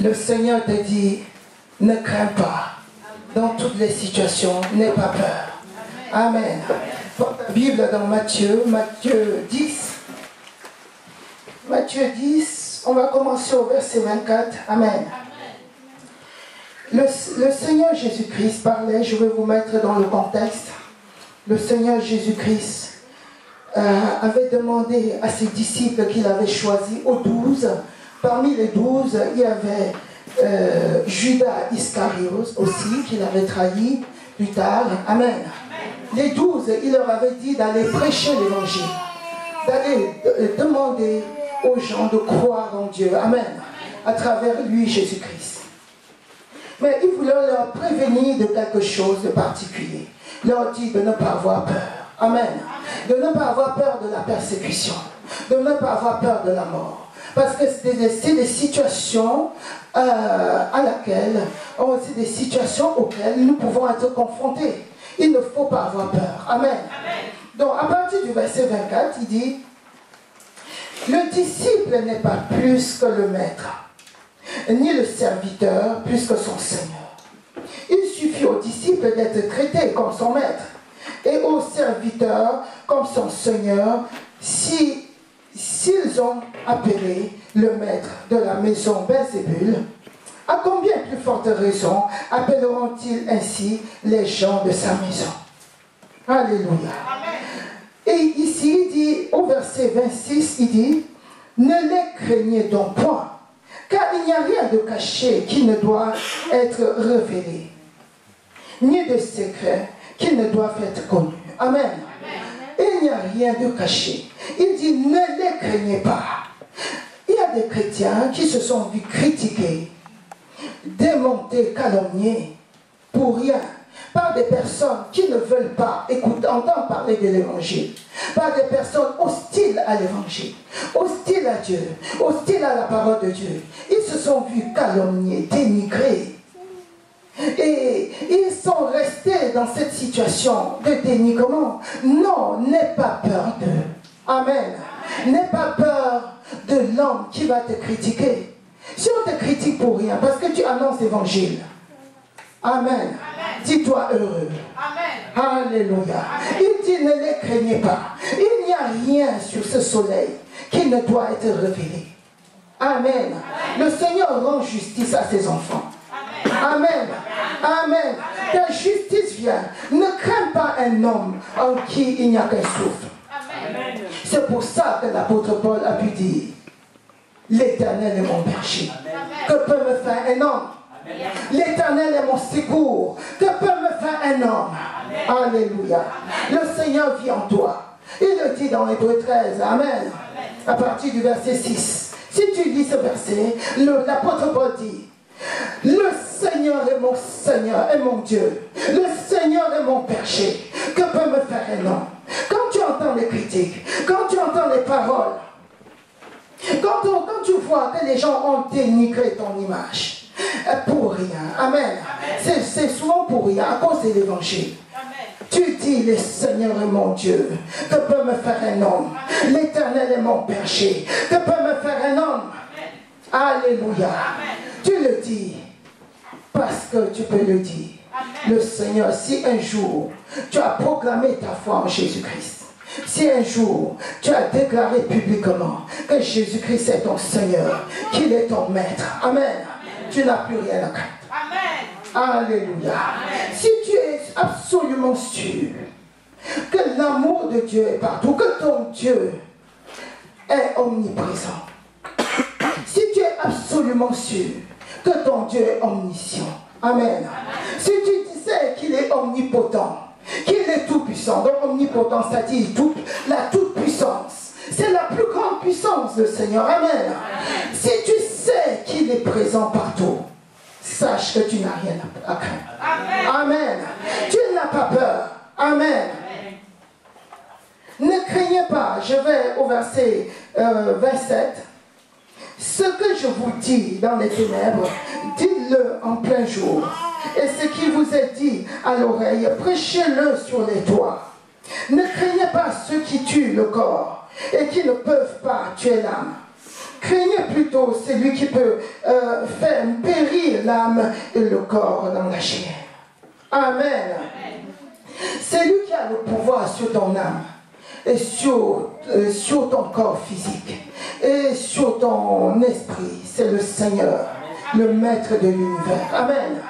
Le Seigneur te dit, ne crains pas. Dans toutes les situations, n'aie pas peur. Amen. Porte la Bible dans Matthieu 10. Matthieu 10, on va commencer au verset 24. Amen. Le Seigneur Jésus-Christ parlait, je vais vous mettre dans le contexte. Le Seigneur Jésus-Christ avait demandé à ses disciples qu'il avait choisis, aux 12. Parmi les 12, il y avait Judas Iscariote aussi, qu'il avait trahi plus tard. Amen. Les 12, il leur avait dit d'aller prêcher l'évangile, d'aller demander aux gens de croire en Dieu. Amen. À travers lui, Jésus-Christ. Mais il voulait leur prévenir de quelque chose de particulier. Il leur dit de ne pas avoir peur. Amen. De ne pas avoir peur de la persécution. De ne pas avoir peur de la mort. Parce que c'est des situations c'est des situations auxquelles nous pouvons être confrontés. Il ne faut pas avoir peur. Amen. Donc à partir du verset 24, il dit, le disciple n'est pas plus que le maître, ni le serviteur plus que son Seigneur. Il suffit au disciple d'être traité comme son maître, et au serviteur comme son Seigneur, s'ils ont appelé le maître de la maison Belzébul. À combien plus forte raison appelleront-ils ainsi les gens de sa maison? Alléluia. Et ici, il dit, au verset 26, il dit, ne les craignez donc point, car il n'y a rien de caché qui ne doit être révélé, ni de secret qui ne doivent être connus. Amen. Il n'y a rien de caché. Il dit, ne les craignez pas. Il y a des chrétiens qui se sont vus critiquer, démonter, calomnier, pour rien, par des personnes qui ne veulent pas entendre parler de l'évangile, par des personnes hostiles à l'évangile, hostiles à Dieu, hostiles à la parole de Dieu. Ils se sont vus calomnier, dénigrer. Et ils sont restés dans cette situation de dénigrement. Non, n'aie pas peur d'eux. Amen. N'aie pas peur de l'homme qui va te critiquer. Si on te critique pour rien, parce que tu annonces l'évangile. Amen. Dis-toi heureux. Amen. Alléluia. Amen. Il dit, ne les craignez pas. Il n'y a rien sur ce soleil qui ne doit être révélé. Amen. Le Seigneur rend justice à ses enfants. Amen. Amen. Ta justice vient. Ne crains pas un homme en qui il n'y a qu'un souffle. C'est pour ça que l'apôtre Paul a pu dire, l'Éternel est mon berger. Que peut me faire un homme? L'Éternel est mon secours. Que peut me faire un homme? Alléluia. Le Seigneur vit en toi. Il le dit dans Hébreux 13. Amen. À partir du verset 6. Si tu lis ce verset, l'apôtre Paul dit, le Seigneur est mon Seigneur, est mon Dieu. Le Seigneur est mon berger. Que peut me faire un homme? Quand tu entends les critiques, quand tu entends les paroles, quand tu vois que les gens ont dénigré ton image, pour rien, amen, c'est souvent pour rien, à cause de l'évangile. Tu dis, le Seigneur est mon Dieu. Que peut me faire un homme? L'Éternel est mon berger. Que peut me faire un homme? Alléluia. Tu le dis parce que tu peux le dire. Le Seigneur, si un jour tu as proclamé ta foi en Jésus-Christ, si un jour tu as déclaré publiquement que Jésus-Christ est ton Seigneur, qu'il est ton maître, amen, tu n'as plus rien à craindre. Alléluia. Si tu es absolument sûr que l'amour de Dieu est partout, que ton Dieu est omniprésent, si tu es absolument sûr que ton Dieu est omniscient, amen. Si tu sais qu'il est omnipotent, qu'il est tout-puissant, donc omnipotent, c'est-à-dire la toute-puissance, c'est la plus grande puissance, le Seigneur, amen. Si tu sais qu'il est présent partout, sache que tu n'as rien à craindre. Amen. Tu n'as pas peur. Amen. Ne craignez pas. Je vais au verset 27. Ce que je vous dis dans les ténèbres, dites-le en plein jour. Et ce qui vous est dit à l'oreille, prêchez-le sur les toits. Ne craignez pas ceux qui tuent le corps et qui ne peuvent pas tuer l'âme. Craignez plutôt celui qui peut faire périr l'âme et le corps dans la chair. Amen. C'est lui qui a le pouvoir sur ton âme et sur ton corps physique et sur ton esprit. C'est le Seigneur, le maître de l'univers. Amen.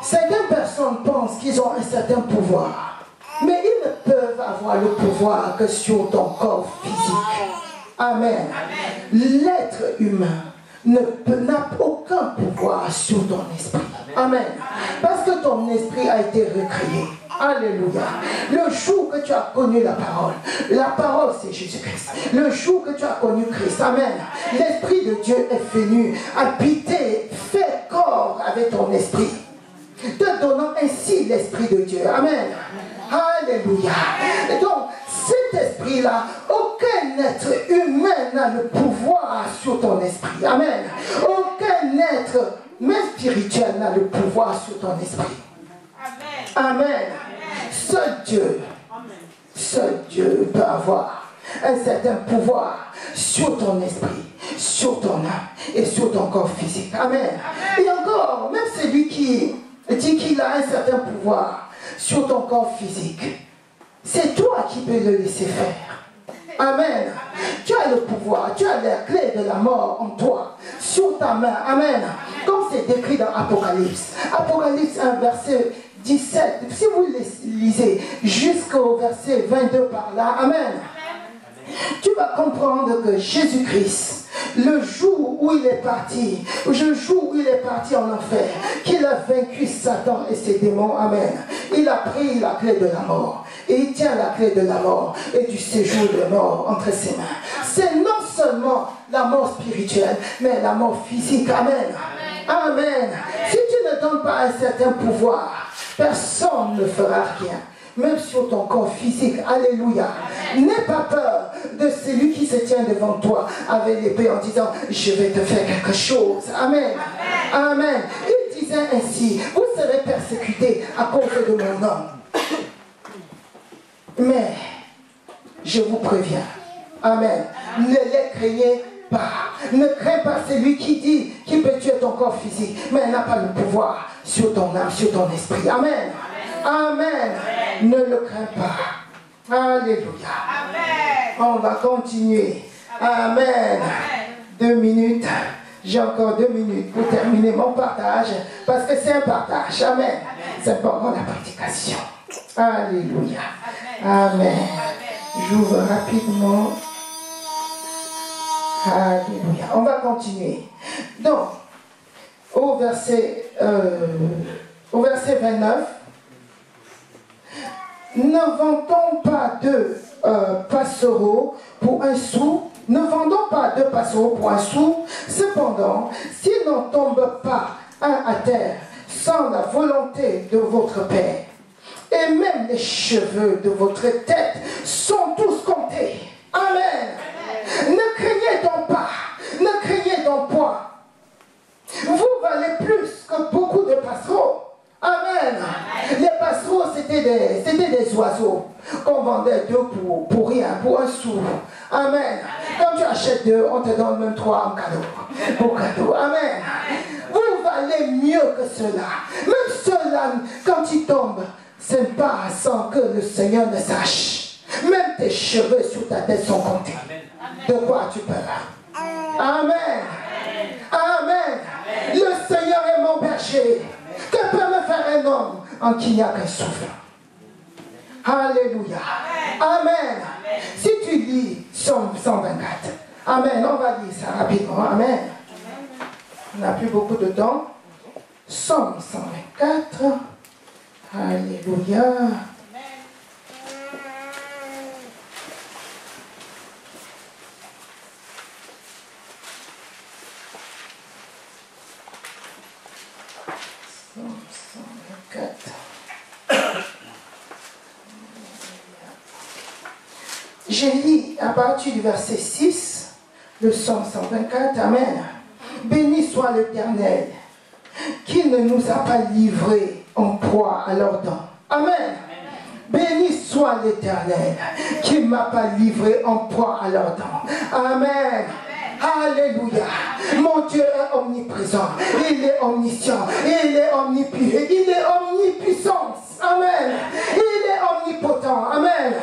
Certaines personnes pensent qu'ils ont un certain pouvoir, mais ils ne peuvent avoir le pouvoir que sur ton corps physique. Amen. L'être humain n'a aucun pouvoir sur ton esprit. Amen. Parce que ton esprit a été recréé. Alléluia. Le jour que tu as connu la parole c'est Jésus-Christ. Le jour que tu as connu Christ, amen, l'Esprit de Dieu est venu habiter, faire corps avec ton esprit, te donnant ainsi l'Esprit de Dieu. Amen. Alléluia. Et donc, cet esprit-là, aucun être humain n'a le pouvoir sur ton esprit. Amen. Aucun être, même spirituel, n'a le pouvoir sur ton esprit. Amen. Seul Dieu peut avoir un certain pouvoir sur ton esprit, sur ton âme et sur ton corps physique. Amen. Et encore, même celui qui dit qu'il a un certain pouvoir sur ton corps physique, c'est toi qui peux le laisser faire. Amen. Tu as le pouvoir, tu as la clé de la mort en toi, sur ta main. Amen. Comme c'est décrit dans Apocalypse. Apocalypse 1, verset 17. Si vous lisez jusqu'au verset 22 par là. Amen. Tu vas comprendre que Jésus-Christ, le jour où il est parti, en enfer, qu'il a vaincu Satan et ses démons, amen, il a pris la clé de la mort, et il tient la clé de la mort et du séjour de mort entre ses mains. C'est non seulement la mort spirituelle, mais la mort physique, amen. Amen. Si tu ne donnes pas un certain pouvoir, personne ne fera rien. Même sur ton corps physique, alléluia. N'aie pas peur de celui qui se tient devant toi avec l'épée en disant je vais te faire quelque chose. Amen. Amen. Il disait ainsi, vous serez persécutés à cause de mon nom. Mais je vous préviens, amen, ne les craignez pas. Ne crains pas celui qui dit qu'il peut tuer ton corps physique, mais il n'a pas le pouvoir sur ton âme, sur ton esprit. Amen. Amen. Ne le crains pas. Alléluia. Amen. On va continuer. Amen. 2 minutes. J'ai encore 2 minutes pour terminer mon partage, parce que c'est un partage. Amen. C'est pendant la prédication. Alléluia. Amen. J'ouvre rapidement. Alléluia. On va continuer. Donc, au verset 29, ne vendons pas 2 passereaux pour un sou. Ne vendons pas 2 passereaux pour un sou. Cependant, s'il n'en tombe pas un à terre sans la volonté de votre Père, et même les cheveux de votre tête sont tous comptés. Amen. Ne craignez donc pas. Ne craignez donc point. Vous valez plus que beaucoup de passereaux. Amen. Les passereaux, c'était des oiseaux qu'on vendait 2 pour rien, pour un sou. Amen. Quand tu achètes 2, on te donne même 3 en cadeau. Pour cadeau. Amen. Vous valez mieux que cela. Même ceux-là, quand ils tombent, c'est pas sans que le Seigneur ne sache. Même tes cheveux sur ta tête sont comptés. De quoi as-tu peur? Amen. Amen. Le Seigneur est mon berger. Que peut me faire un homme en qui il n'y a qu'un souffle? Alléluia. Amen. Si tu lis Psaume 124, amen, on va lire ça rapidement. Amen. On n'a plus beaucoup de temps. Psaume 124. Alléluia. J'ai lu à partir du verset 6, le psaume 124, amen. Béni soit l'Éternel, qui ne nous a pas livrés en proie à leurs dents. Amen. Béni soit l'Éternel qui ne m'a pas livré en proie à leurs dents. Amen. Alléluia. Mon Dieu est omniprésent. Il est omniscient. Il est omnipuissant. Il est omnipuissance. Amen. Il est omnipotent. Amen.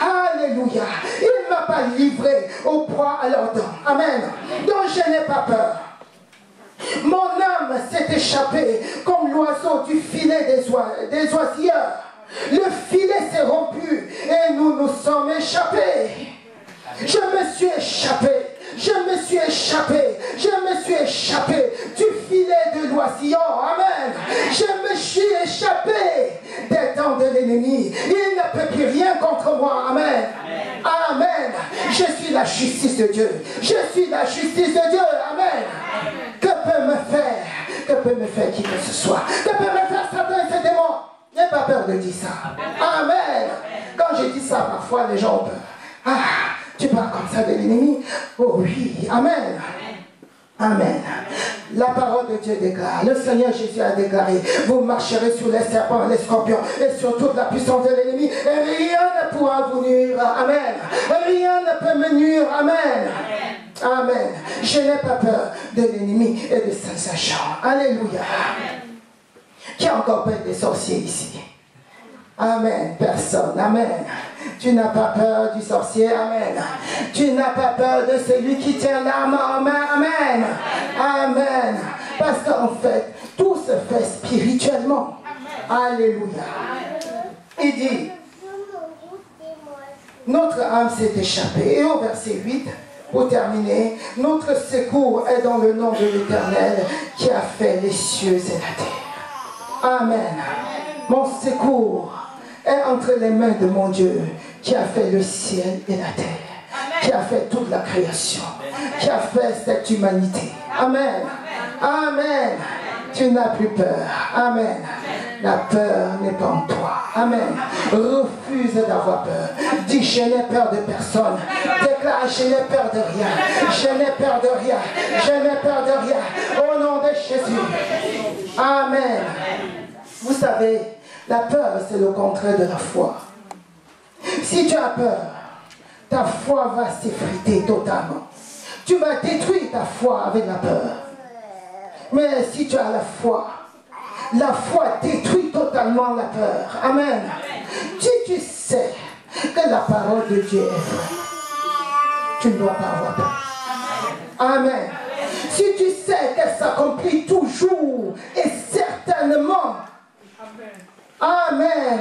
Alléluia. Il ne m'a pas livré au proie à leurs dents. Amen. Donc je n'ai pas peur. Mon âme s'est échappée comme l'oiseau du filet des oisilleurs. Le filet s'est rompu et nous nous sommes échappés. Je me suis échappé. Je me suis échappé, je me suis échappé du filet de l'oisillon, amen. Je me suis échappé des temps de l'ennemi. Il ne peut plus rien contre moi, amen. Amen. Je suis la justice de Dieu. Je suis la justice de Dieu, amen. Que peut me faire qui que ce soit? Que peut me faire Satan et ses démons? N'aie pas peur de dire ça. Amen. Quand je dis ça, parfois les gens ont peur. Ah, tu parles comme ça de l'ennemi? Oh oui, amen. Amen. La parole de Dieu déclare, le Seigneur Jésus a déclaré, vous marcherez sur les serpents, les scorpions et sur toute la puissance de l'ennemi et rien ne pourra vous nuire. Amen. Rien ne peut me nuire. Amen. Amen. Je n'ai pas peur de l'ennemi et de ses agents. Alléluia. Qui a encore peur des sorciers ici? Amen. Personne. Amen. Tu n'as pas peur du sorcier. Amen. Tu n'as pas peur de celui qui tient l'arme en main. Amen. Amen. Parce qu'en fait, tout se fait spirituellement. Alléluia. Il dit, notre âme s'est échappée. Et au verset 8, pour terminer, notre secours est dans le nom de l'Éternel qui a fait les cieux et la terre. Amen. Mon secours est entre les mains de mon Dieu qui a fait le ciel et la terre, qui a fait toute la création, qui a fait cette humanité. Amen. Amen. Tu n'as plus peur. Amen. La peur n'est pas en toi. Amen. Refuse d'avoir peur. Dis, je n'ai peur de personne. Déclare, je n'ai peur de rien. Je n'ai peur de rien. Je n'ai peur de rien. Au nom de Jésus. Amen. Vous savez, la peur, c'est le contraire de la foi. Si tu as peur, ta foi va s'effriter totalement. Tu vas détruire ta foi avec la peur. Mais si tu as la foi détruit totalement la peur. Amen. Si tu sais que la parole de Dieu est vraie, tu ne dois pas avoir peur. Amen. Si tu sais qu'elle s'accomplit toujours et certainement. Amen.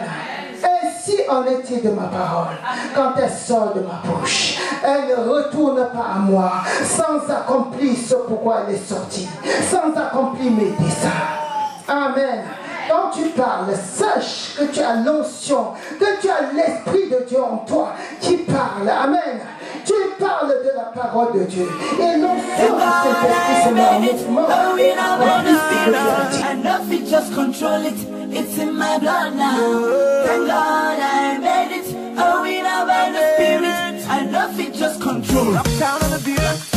Ainsi en est-il de ma parole. Quand elle sort de ma bouche, elle ne retourne pas à moi sans accomplir ce pourquoi elle est sortie, sans accomplir mes desseins. Amen. Quand tu parles, sache que tu as l'onction, que tu as l'Esprit de Dieu en toi qui parle. Amen. Tu parles de la parole de Dieu. Et l'onction de cet esprit se met en mouvement. And nothing just control it. It's in my blood now. Thank God I made it. Oh, we now by the Spirit. And nothing just control. Down on the beat.